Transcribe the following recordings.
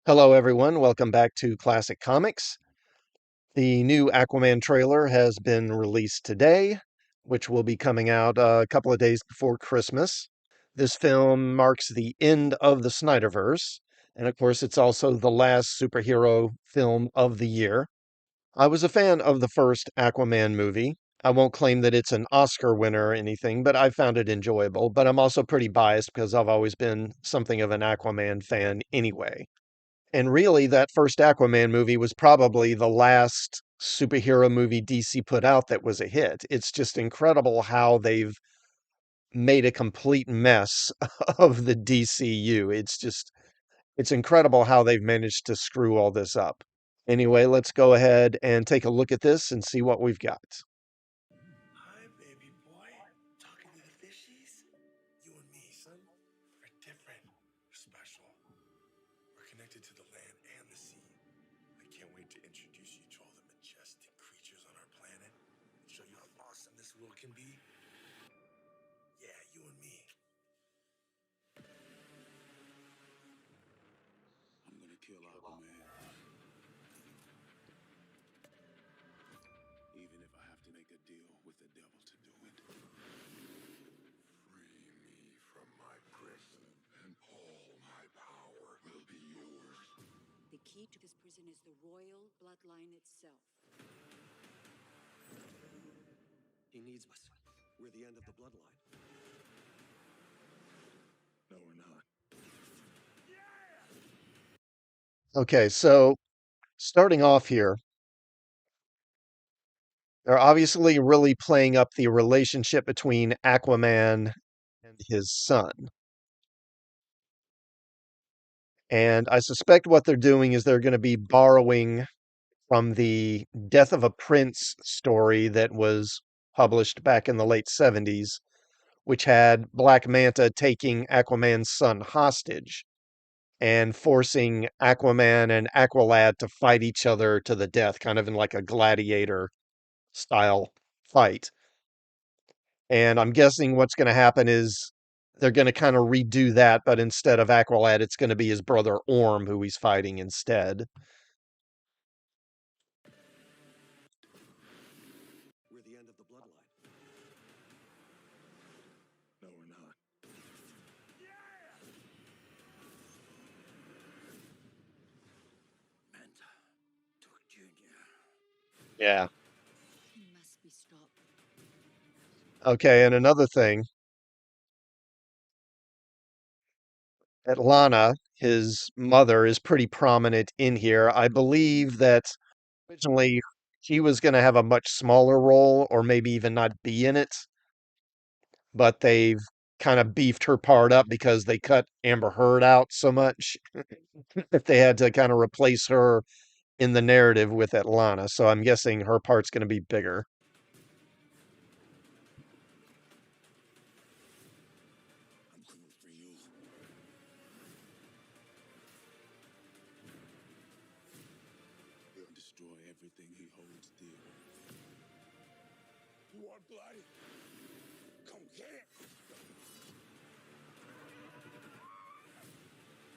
Hello, everyone. Welcome back to Classic Comics. The new Aquaman trailer has been released today, which will be coming out a couple of days before Christmas. This film marks the end of the Snyderverse, and of course, it's also the last superhero film of the year. I was a fan of the first Aquaman movie. I won't claim that it's an Oscar winner or anything, but I found it enjoyable. But I'm also pretty biased because I've always been something of an Aquaman fan anyway. And really, that first Aquaman movie was probably the last superhero movie DC put out that was a hit. It's just incredible how they've made a complete mess of the DCU. It's incredible how they've managed to screw all this up. Anyway, let's go ahead and take a look at this and see what we've got. Hi, baby boy. Talking to the fishies? You and me, son, are different. We're special. We're connected to the land and the sea. I can't wait to introduce you to all the majestic creatures on our planet. Show you how awesome this world can be. Yeah, you and me. I'm gonna kill Aquaman. Even if I have to make a deal with the devil to do it. Free me from my prison, and all my power will be yours. The key to this prison is the royal bloodline itself. He needs us. We're the end of the bloodline. No, we're not. Okay, so starting off here, they're obviously really playing up the relationship between Aquaman and his son. And I suspect what they're doing is they're going to be borrowing from the Death of a Prince story that was published back in the late 70s, which had Black Manta taking Aquaman's son hostage and forcing Aquaman and Aqualad to fight each other to the death, kind of in like a gladiator style fight. And I'm guessing what's going to happen is they're going to kind of redo that, but instead of Aqualad, it's going to be his brother Orm who he's fighting instead. We're the end of the bloodline. No, we're not. Manta took Junior. Yeah. He must be stopped. Okay, and another thing, Atlana, his mother, is pretty prominent in here. I believe that originally she was going to have a much smaller role or maybe even not be in it, but they've kind of beefed her part up because they cut Amber Heard out so much that they had to kind of replace her in the narrative with Atlana. So I'm guessing her part's going to be bigger. I'm coming for you. He'll destroy everything he holds dear. You want blood? Come get it!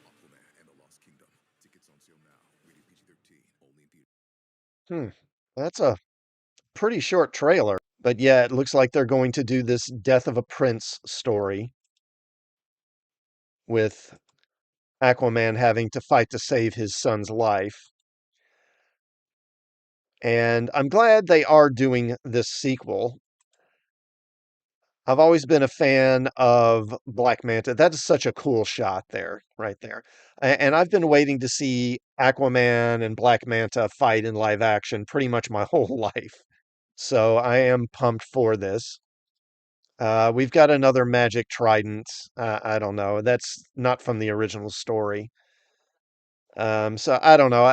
Aquaman and the Lost Kingdom. Tickets on sale now. Rated PG-13. Only in theaters. That's a pretty short trailer. But yeah, it looks like they're going to do this Death of a Prince story with Aquaman having to fight to save his son's life. And I'm glad they are doing this sequel. I've always been a fan of Black Manta. That is such a cool shot there, right there. And I've been waiting to see Aquaman and Black Manta fight in live action pretty much my whole life. So I am pumped for this. We've got another magic trident. I don't know. That's not from the original story. So I don't know.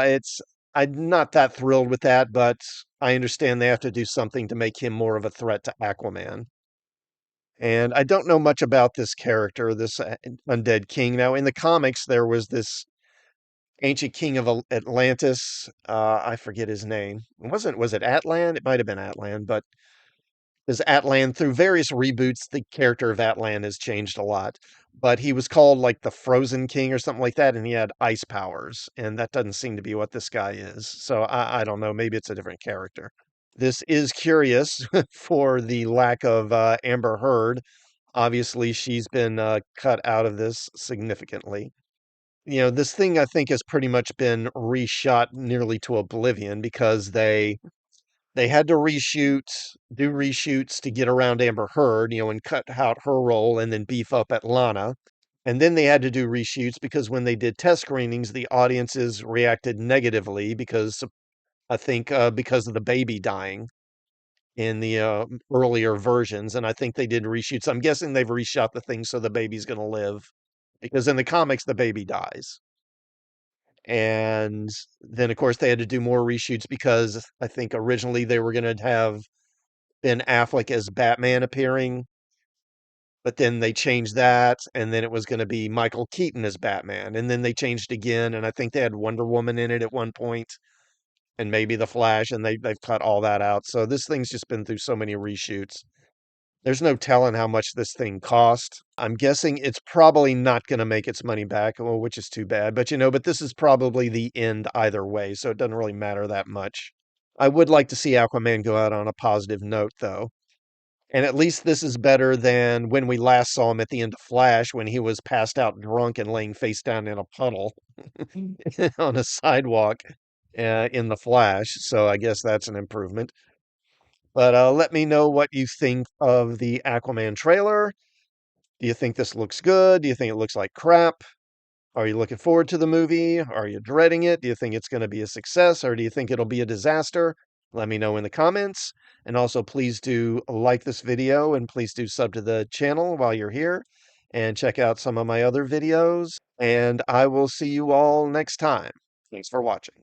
I'm not that thrilled with that, but I understand they have to do something to make him more of a threat to Aquaman. And I don't know much about this character, this undead king. Now, in the comics, there was this ancient king of Atlantis. I forget his name. Was it Atlan? It might have been Atlan, but Because Atlan, through various reboots, the character of Atlan has changed a lot. But he was called like the Frozen King or something like that, and he had ice powers, and that doesn't seem to be what this guy is. So I don't know. Maybe it's a different character. This is curious for the lack of Amber Heard. Obviously, she's been cut out of this significantly. This thing I think has pretty much been reshot nearly to oblivion because they had to do reshoots to get around Amber Heard, and cut out her role and then beef up Atlana. And then they had to do reshoots because when they did test screenings, the audiences reacted negatively because I think because of the baby dying in the earlier versions. And I think they did reshoots. I'm guessing they've reshot the thing so the baby's going to live because in the comics, the baby dies. And then, of course, they had to do more reshoots because I think originally they were going to have Ben Affleck as Batman appearing, but then they changed that, and then it was going to be Michael Keaton as Batman, and then they changed again, and I think they had Wonder Woman in it at one point, and maybe the Flash, and they've cut all that out. So this thing's just been through so many reshoots. There's no telling how much this thing cost. I'm guessing it's probably not going to make its money back, well, which is too bad. But this is probably the end either way, so it doesn't really matter that much. I would like to see Aquaman go out on a positive note, though. And at least this is better than when we last saw him at the end of Flash when he was passed out drunk and laying face down in a puddle on a sidewalk in the Flash. So I guess that's an improvement. But let me know what you think of the Aquaman trailer. Do you think this looks good? Do you think it looks like crap? Are you looking forward to the movie? Are you dreading it? Do you think it's going to be a success or do you think it'll be a disaster? Let me know in the comments. And also, please do like this video and please do sub to the channel while you're here and check out some of my other videos. And I will see you all next time. Thanks for watching.